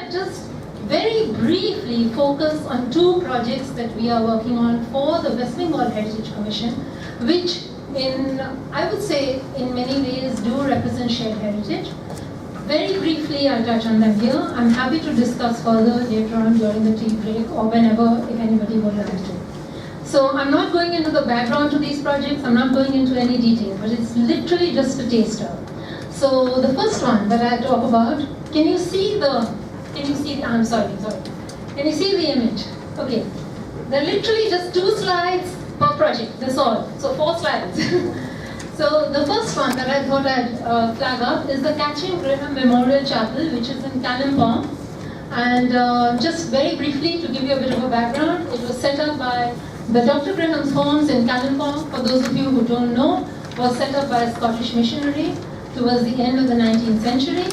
I just very briefly focus on two projects that we are working on for the West Bengal Heritage Commission, which I would say in many ways do represent shared heritage. Very briefly, I'll touch on them here. I'm happy to discuss further later on during the tea break or whenever, if anybody would like to. So I'm not going into the background to these projects, I'm not going into any detail, but it's literally just a taster. So the first one that I talk about, can you see the image? Okay. There are literally just 2 slides per project, that's all. So 4 slides. So the first one that I thought I'd flag up is the Catching Graham Memorial Chapel, which is in Kalimpong. And just very briefly, to give you a bit of a background, it was set up by the Dr. Graham's Homes in Kalimpong, for those of you who don't know, was set up by a Scottish missionary towards the end of the 19th century.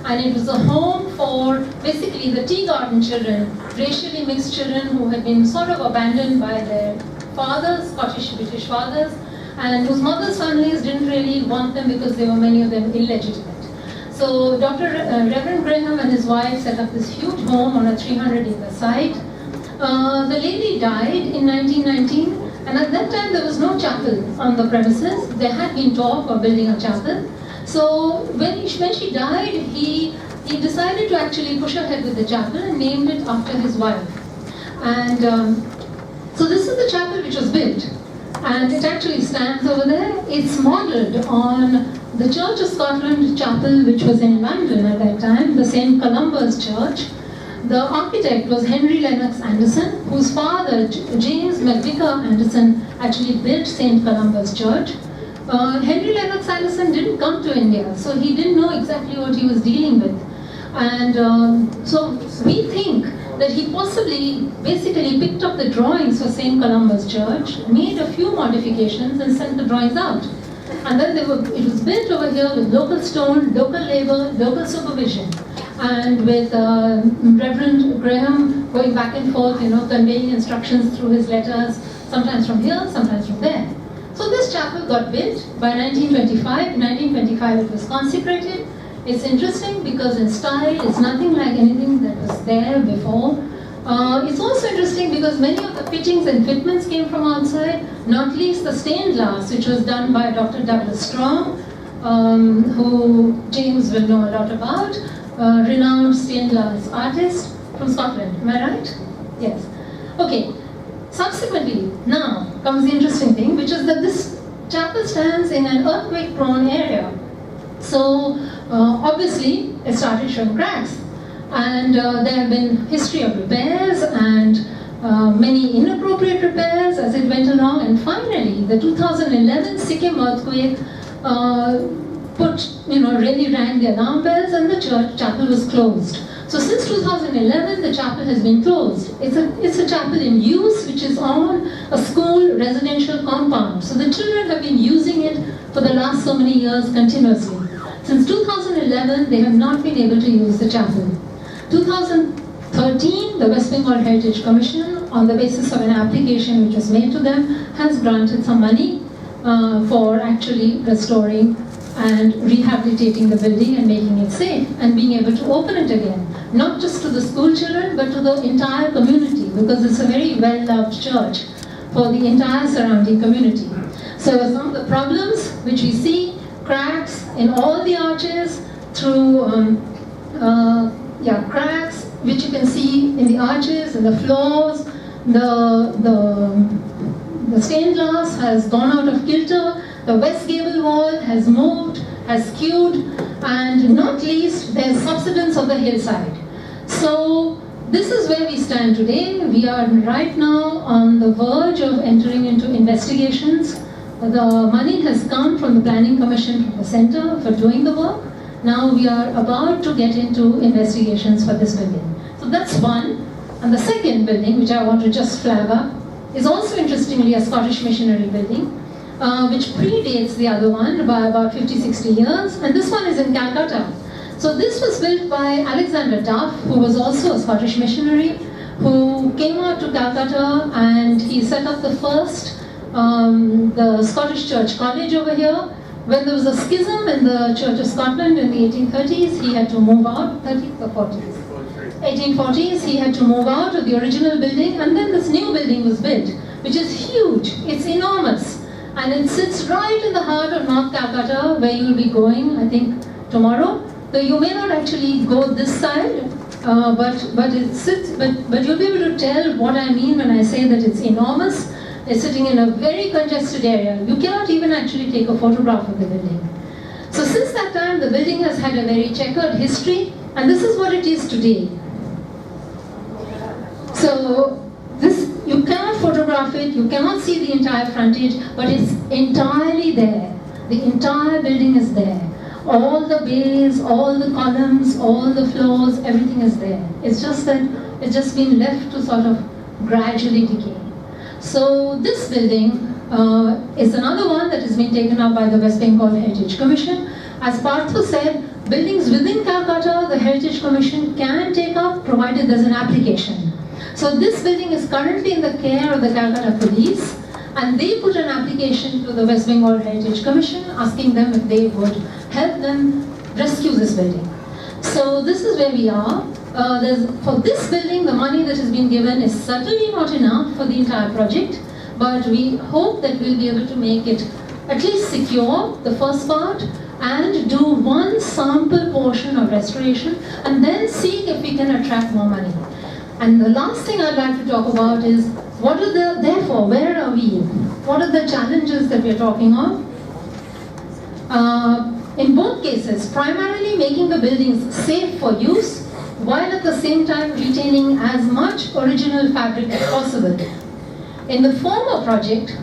And it was a home for basically the tea garden children, racially mixed children who had been sort of abandoned by their fathers, Scottish British fathers, and whose mothers' families didn't really want them because they were many of them illegitimate. So Reverend Graham and his wife set up this huge home on a 300-acre site. The lady died in 1919, and at that time there was no chapel on the premises. There had been talk of building a chapel. So when she died, he decided to actually push ahead with the chapel and named it after his wife. And so this is the chapel which was built. And it actually stands over there. It's modelled on the Church of Scotland chapel, which was in London at that time, the St. Columba's Church. The architect was Henry Lennox Anderson, whose father, James McVicar Anderson, actually built St. Columba's Church. Henry Lennox Anderson didn't come to India, so he didn't know exactly what he was dealing with. And so we think that he possibly basically picked up the drawings for St. Columba's Church, made a few modifications and sent the drawings out. And then it was built over here with local stone, local labor, local supervision. And with Reverend Graham going back and forth, conveying instructions through his letters, sometimes from here, sometimes from there. So this chapel got built by 1925. In 1925 it was consecrated. It's interesting because in style it's nothing like anything that was there before. It's also interesting because many of the fittings and fitments came from outside, not least the stained glass, which was done by Dr. Douglas Strong, who James will know a lot about, renowned stained glass artist from Scotland. Am I right? Yes. Okay. Subsequently, now comes the interesting thing, which is that this chapel stands in an earthquake-prone area. So obviously, it started showing cracks. And there have been history of repairs and many inappropriate repairs as it went along. And finally, the 2011 Sikkim earthquake really rang the alarm bells, and the chapel was closed. So since 2011, the chapel has been closed. It's a chapel in use, which is on a school residential compound. So the children have been using it for the last so many years continuously. Since 2011, they have not been able to use the chapel. 2013, the West Bengal Heritage Commission, on the basis of an application which was made to them, has granted some money for actually restoring and rehabilitating the building and making it safe and being able to open it again, not just to the school children but to the entire community, because it's a very well-loved church for the entire surrounding community. So some of the problems which we see, cracks in all the arches, through cracks which you can see in the arches and the floors, the stained glass has gone out of kilter, the west gable wall has moved, has skewed, and not least there's subsidence of the hillside. So this is where we stand today. We are right now on the verge of entering into investigations. The money has come from the Planning Commission from the Centre for doing the work. Now we are about to get into investigations for this building. So that's one. And the second building, which I want to just flag up, is also interestingly a Scottish missionary building, which predates the other one by about 50-60 years. And this one is in Calcutta. So this was built by Alexander Duff, who was also a Scottish missionary, who came out to Calcutta and he set up the first, the Scottish Church College over here. When there was a schism in the Church of Scotland in the 1830s, he had to move out, 30s or 40s? 1840s, he had to move out of the original building, and then this new building was built, which is huge. It's enormous. And it sits right in the heart of North Calcutta, where you will be going, I think, tomorrow. So you may not actually go this side, but it sits. But you'll be able to tell what I mean when I say that it's enormous. It's sitting in a very congested area. You cannot even actually take a photograph of the building. So since that time, the building has had a very checkered history, and this is what it is today. So this, you cannot photograph it, you cannot see the entire frontage, but it's entirely there. The entire building is there. All the bays, all the columns, all the floors, everything is there. It's just that it's just been left to sort of gradually decay. So this building is another one that has been taken up by the West Bengal Heritage Commission. As Parthu said, buildings within Calcutta, the Heritage Commission can take up provided there's an application. So this building is currently in the care of the Calcutta Police, and they put an application to the West Bengal Heritage Commission asking them if they would help them rescue this building. So this is where we are. For this building, the money that has been given is certainly not enough for the entire project, but we hope that we'll be able to make it at least secure, the first part, and do one sample portion of restoration, and then see if we can attract more money. And the last thing I'd like to talk about is, therefore, where are we? What are the challenges that we're talking of? In both cases, primarily making the buildings safe for use, while at the same time retaining as much original fabric as possible. In the former project,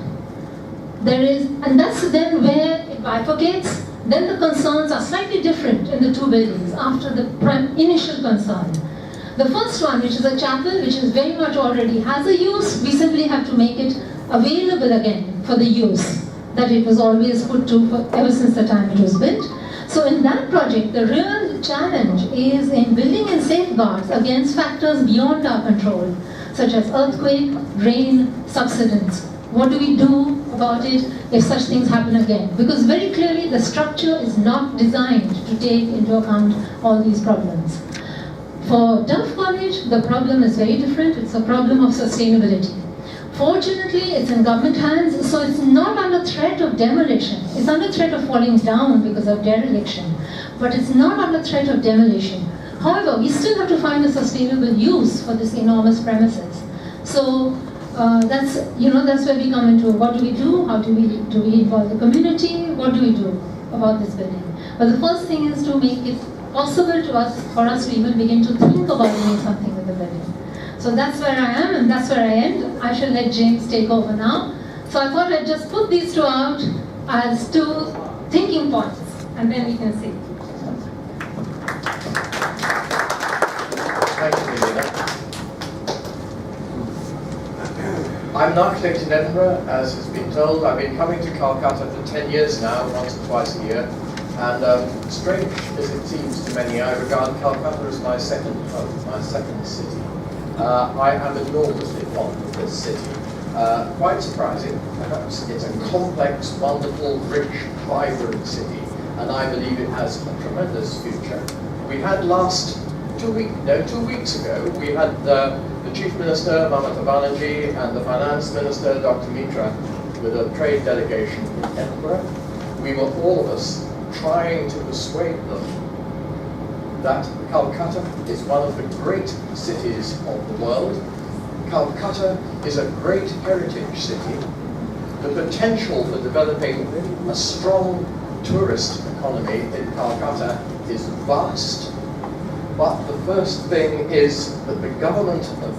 there is, and that's then where it bifurcates, then the concerns are slightly different in the two buildings after the initial concern. The first one, which is a chapel, which is very much already has a use, we simply have to make it available again for the use that it was always put to ever since the time it was built. So in that project, the real challenge is in building in safeguards against factors beyond our control, such as earthquake, rain, subsidence. What do we do about it if such things happen again? Because very clearly the structure is not designed to take into account all these problems. For Duff College, the problem is very different. It's a problem of sustainability. Fortunately, it's in government hands, so it's not under threat of demolition. It's under threat of falling down because of dereliction, but it's not under threat of demolition. However, we still have to find a sustainable use for this enormous premises. So that's where we come into what do we do? How do we involve the community? What do we do about this building? But the first thing is to make it possible for us to even begin to think about doing something with the building. So that's where I am, and that's where I end. I shall let James take over now. So I thought I'd just put these two out as two thinking points, and then we can see. Thank you, Nilina. I'm an architect in Edinburgh, as has been told. I've been coming to Calcutta for 10 years now, once or twice a year. And strange as it seems to many, I regard Calcutta as my second home, my second city. I am enormously fond of this city. Quite surprising, perhaps. It's a complex, wonderful, rich, vibrant city, and I believe it has a tremendous future. We had 2 weeks ago, we had the Chief Minister, Mamata Banerjee, and the Finance Minister, Dr. Mitra, with a trade delegation in Edinburgh. We were all of us trying to persuade them that Calcutta is one of the great cities of the world. Calcutta is a great heritage city. The potential for developing a strong tourist economy in Calcutta is vast. But the first thing is that the government of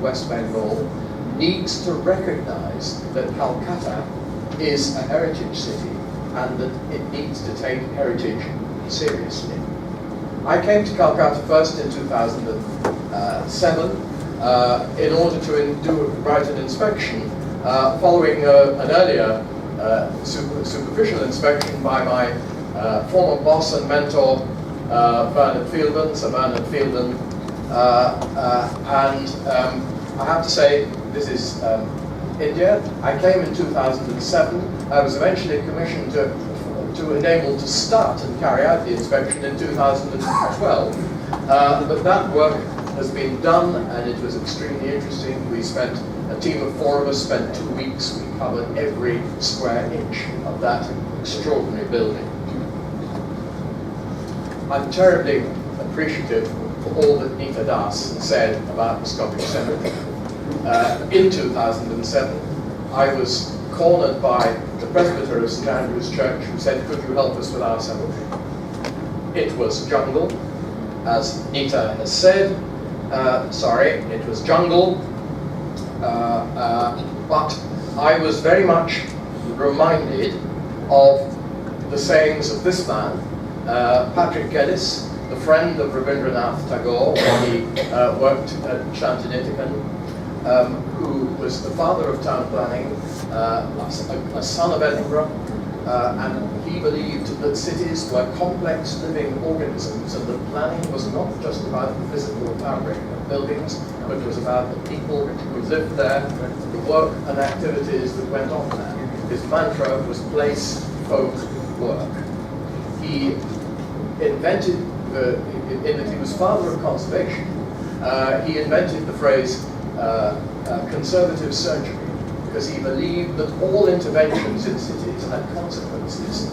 West Bengal needs to recognize that Calcutta is a heritage city and that it needs to take heritage seriously. I came to Calcutta first in 2007 in order to write an inspection following an earlier superficial inspection by my former boss and mentor, Bernard Fielden, Sir Bernard Fielden, and I have to say, this is India. I came in 2007. I was eventually commissioned to enable to start and carry out the inspection in 2012. But that work has been done, and it was extremely interesting. We spent, a team of 4 of us spent 2 weeks. We covered every square inch of that extraordinary building. I'm terribly appreciative for all that Nita Das said about the Scottish Cemetery. In 2007, I was cornered by the presbyter of St Andrew's Church, who said, could you help us with our cemetery? It was jungle, as Nita has said. It was jungle, but I was very much reminded of the sayings of this man, Patrick Geddes, the friend of Rabindranath Tagore when he worked at Shantinitikan, who was the father of town planning, a son of Edinburgh, and he believed that cities were complex living organisms, and that planning was not just about the physical fabric of buildings, but it was about the people who lived there, the work and activities that went on there. His mantra was place, folk, work. He invented, in that he was father of conservation, he invented the phrase conservative surgery, because he believed that all interventions in cities had consequences,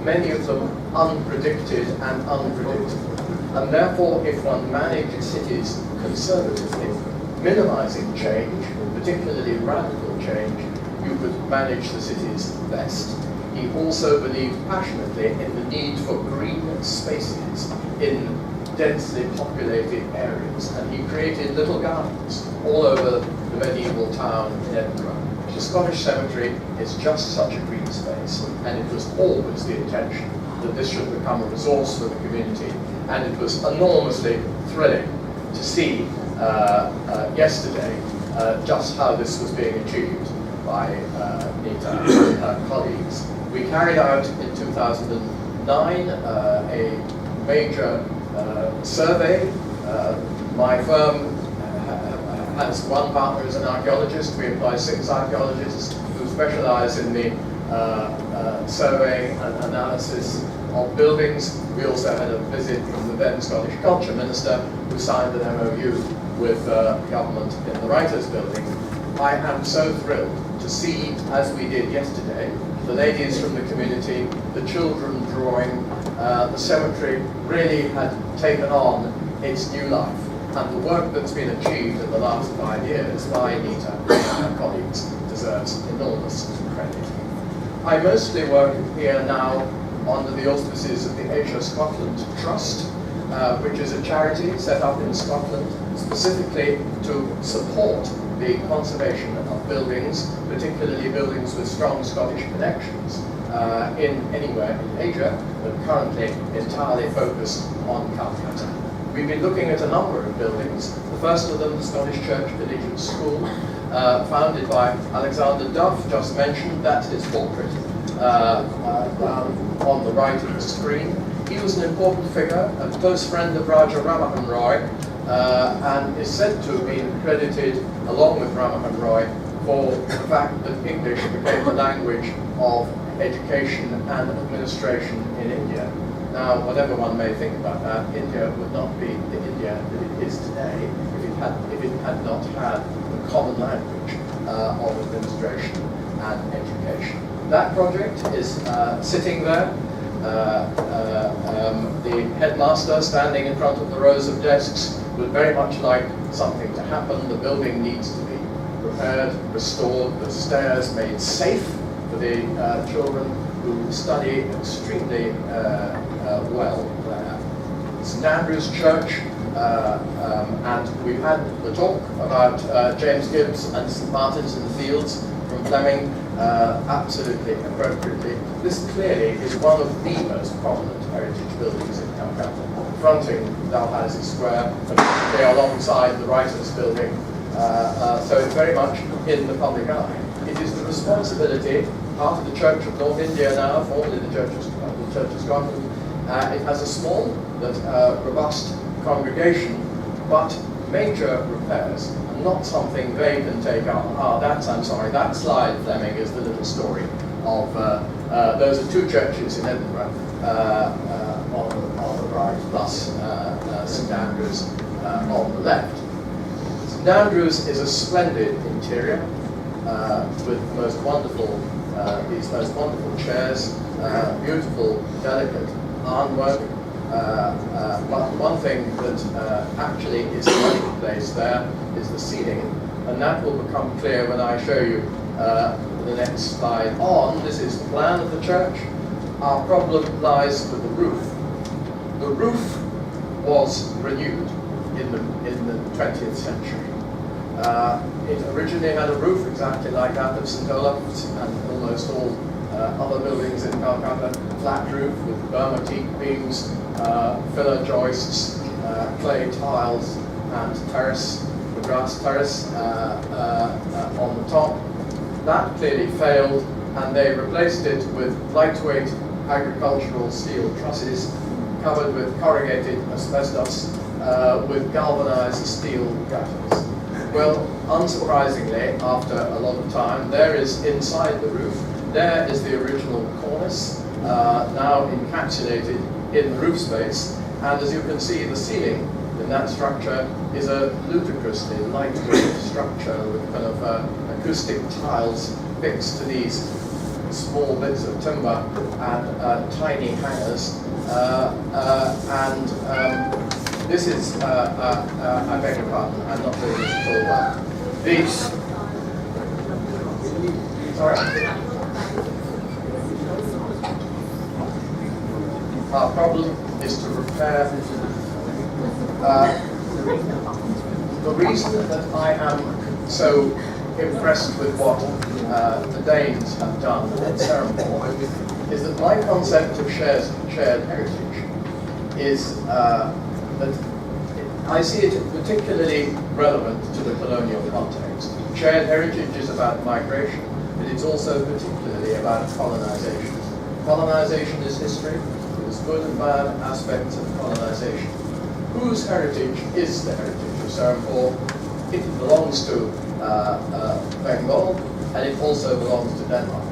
many of them unpredicted and unpredictable. And therefore, if one managed cities conservatively, minimizing change, particularly radical change, you could manage the cities best. He also believed passionately in the need for green spaces in densely populated areas, and he created little gardens all over the medieval town in Edinburgh. The Scottish Cemetery is just such a green space, and it was always the intention that this should become a resource for the community, and it was enormously thrilling to see yesterday just how this was being achieved by Nita and her colleagues. We carried out in 2009 a major survey. My firm has one partner as an archaeologist. We employ 6 archaeologists who specialize in the survey and analysis of buildings. We also had a visit from the then Scottish Culture Minister, who signed an MOU with government in the Writers' Building. I am so thrilled to see, as we did yesterday, the ladies from the community, the children drawing. The cemetery really had taken on its new life, and the work that's been achieved in the last 5 years by Nita and her colleagues deserves enormous credit. I mostly work here now under the auspices of the Asia Scotland Trust, which is a charity set up in Scotland specifically to support the conservation of buildings, particularly buildings with strong Scottish connections in anywhere in Asia, but currently entirely focused on Calcutta. We've been looking at a number of buildings. The first of them, the Scottish Church Collegiate School, founded by Alexander Duff, just mentioned. That's his portrait on the right of the screen. He was an important figure, a close friend of Raja Rammohun Roy, and is said to have been credited, along with Rammohun Roy, for the fact that English became the language of education and administration in India. Now, whatever one may think about that, India would not be the India that it is today if it had not had the common language of administration and education. That project is sitting there. The headmaster, standing in front of the rows of desks, would very much like something to happen. The building needs to be repaired, restored, the stairs made safe for the children who study extremely well there. St Andrew's Church, and we've had the talk about James Gibbs and St Martin's in the Fields from Fleming, absolutely appropriately. This clearly is one of the most prominent heritage buildings in Calcutta, fronting Dalhousie Square, particularly alongside the Writers' Building, so it's very much in the public eye. It is the responsibility, part of the Church of North India now, formerly the Church of Scotland. It has a small but robust congregation, but major repairs, and not something they can take on. That slide, Fleming, is the little story of, those are 2 churches in Edinburgh on the right, plus St Andrews on the left. St Andrews is a splendid interior with these most wonderful chairs, beautiful, delicate ironwork. But one thing that actually is in place there is the ceiling, and that will become clear when I show you the next slide on. This is the plan of the church. Our problem lies with the roof. The roof was renewed in the 20th century. It originally had a roof exactly like that of St Olaf's and almost all other buildings in Calcutta, flat roof with Burma teak beams, pillar joists, clay tiles, and terrace, the grass terrace on the top. That clearly failed, and they replaced it with lightweight agricultural steel trusses covered with corrugated asbestos with galvanized steel gutters. Well, unsurprisingly, after a lot of time, there is inside the roof, there is the original cornice, now encapsulated in the roof space, and as you can see, the ceiling in that structure is a ludicrously lightweight structure with kind of acoustic tiles fixed to these small bits of timber and tiny hangers. This is, I beg your pardon, I'm not doing this at all well. These, sorry? Our problem is to repair. The reason that I am so impressed with what the Danes have done at Ceramore is that my concept of shared heritage is that I see it particularly relevant to the colonial context. Shared heritage is about migration, but it's also particularly about colonization. Colonization is history. There's good and bad aspects of colonization. Whose heritage is the heritage of Ceramore? It belongs to Bengal, and it also belongs to Denmark.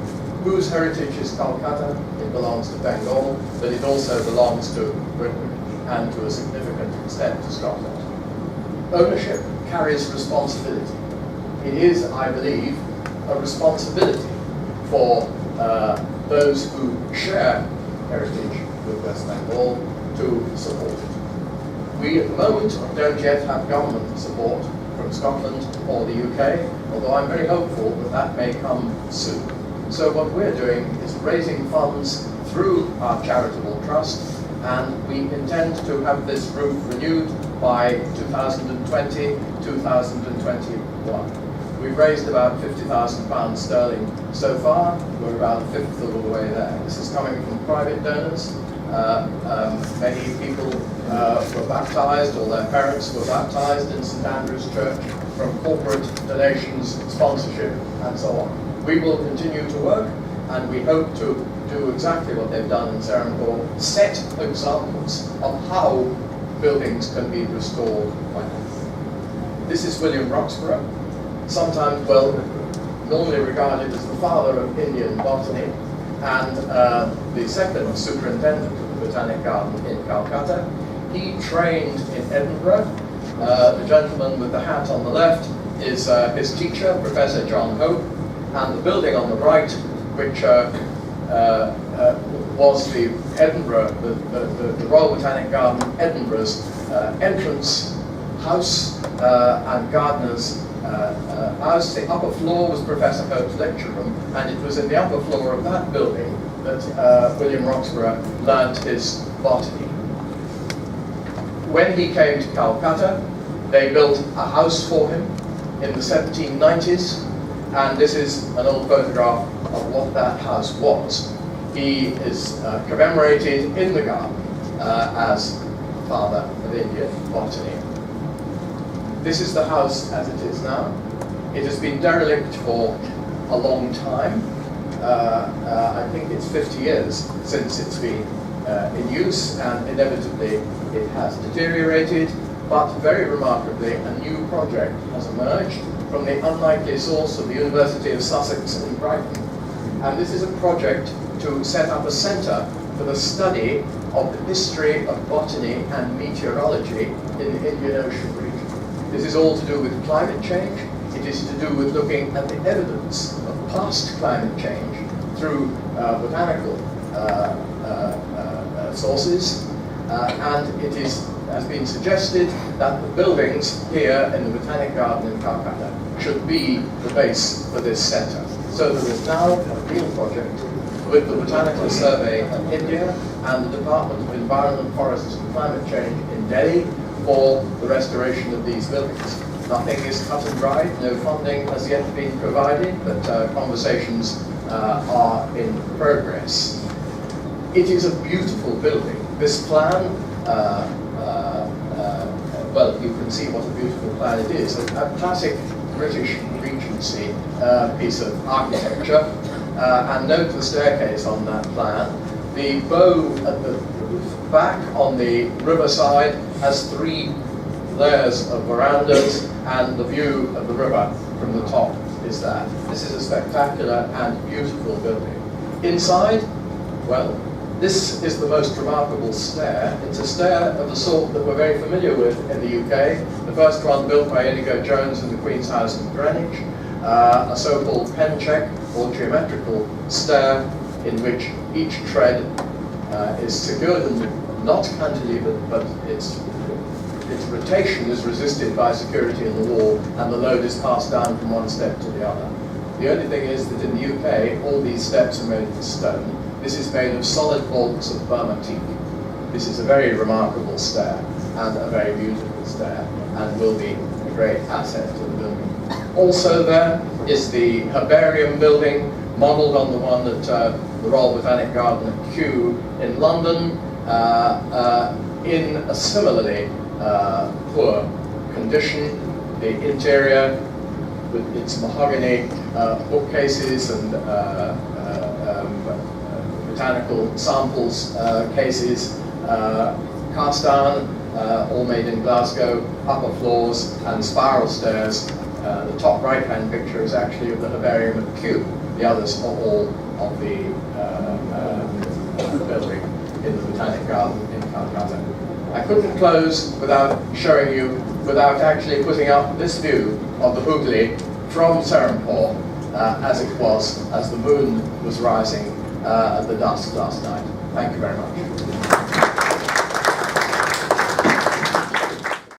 Whose heritage is Calcutta? It belongs to Bengal, but it also belongs to Britain and to a significant extent to Scotland. Ownership carries responsibility. It is, I believe, a responsibility for those who share heritage with West Bengal to support it. We at the moment don't yet have government support from Scotland or the UK, although I'm very hopeful that that may come soon. So what we're doing is raising funds through our charitable trust, and we intend to have this roof renewed by 2020, 2021. We've raised about £50,000 sterling so far. We're about a fifth of the way there. This is coming from private donors. Many people were baptized, or their parents were baptized in St Andrew's Church, from corporate donations, sponsorship, and so on. We will continue to work, and we hope to do exactly what they've done in Ceramore, set examples of how buildings can be restored by them. This is William Roxourgh, sometimes, well, normally regarded as the father of Indian botany, and the second superintendent of the Botanic Garden in Calcutta. He trained in Edinburgh. The gentleman with the hat on the left is his teacher, Professor John Hope, and the building on the right, which was the Edinburgh, the Royal Botanic Garden, Edinburgh's entrance house and gardener's house. The upper floor was Professor Hope's lecture room, and it was in the upper floor of that building that William Roxourgh learned his botany. When he came to Calcutta, they built a house for him in the 1790s, and this is an old photograph of what that house was. He is commemorated in the garden as father of Indian botany. This is the house as it is now. It has been derelict for a long time. I think it's 50 years since it's been in use, and inevitably it has deteriorated, but very remarkably a new project has emerged from the unlikely source of the University of Sussex in Brighton. And this is a project to set up a centre for the study of the history of botany and meteorology in the Indian Ocean region. This is all to do with climate change. It is to do with looking at the evidence of past climate change through botanical sources, and it has been suggested that the buildings here in the Botanic Garden in Calcutta should be the base for this centre. So there is now a real project with the Botanical Survey of India and the Department of Environment, Forests and Climate Change in Delhi for the restoration of these buildings. Nothing is cut and dried, no funding has yet been provided, but conversations are in progress. It is a beautiful building. This plan, well, you can see what a beautiful plan it is. A classic British Regency piece of architecture. And note the staircase on that plan. The bow at the back on the riverside has 3 layers of verandas, and the view of the river from the top is that. This is a spectacular and beautiful building. Inside, well, this is the most remarkable stair. It's a stair of the sort that we're very familiar with in the UK. The first one built by Inigo Jones in the Queen's House in Greenwich, a so-called pen check or geometrical stair in which each tread is secured and not cantilevered, but its rotation is resisted by security in the wall, and the load is passed down from one step to the other. The only thing is that in the UK, all these steps are made of stone. This is made of solid bolts of Burma teak. This is a very remarkable stair, and a very beautiful stair, and will be a great asset to the building. Also there is the herbarium building, modelled on the one at the Royal Botanic Garden at Kew in London, in a similarly poor condition. The interior, with its mahogany bookcases and botanical samples cases, cast iron, all made in Glasgow, upper floors and spiral stairs. The top right-hand picture is actually of the herbarium at Kew. The others are all of the building in the Botanic Garden in Calcutta. I couldn't close without showing you, without actually putting up this view of the Hooghly from Serampore as it was, as the moon was rising at the dusk last night. Thank you very much.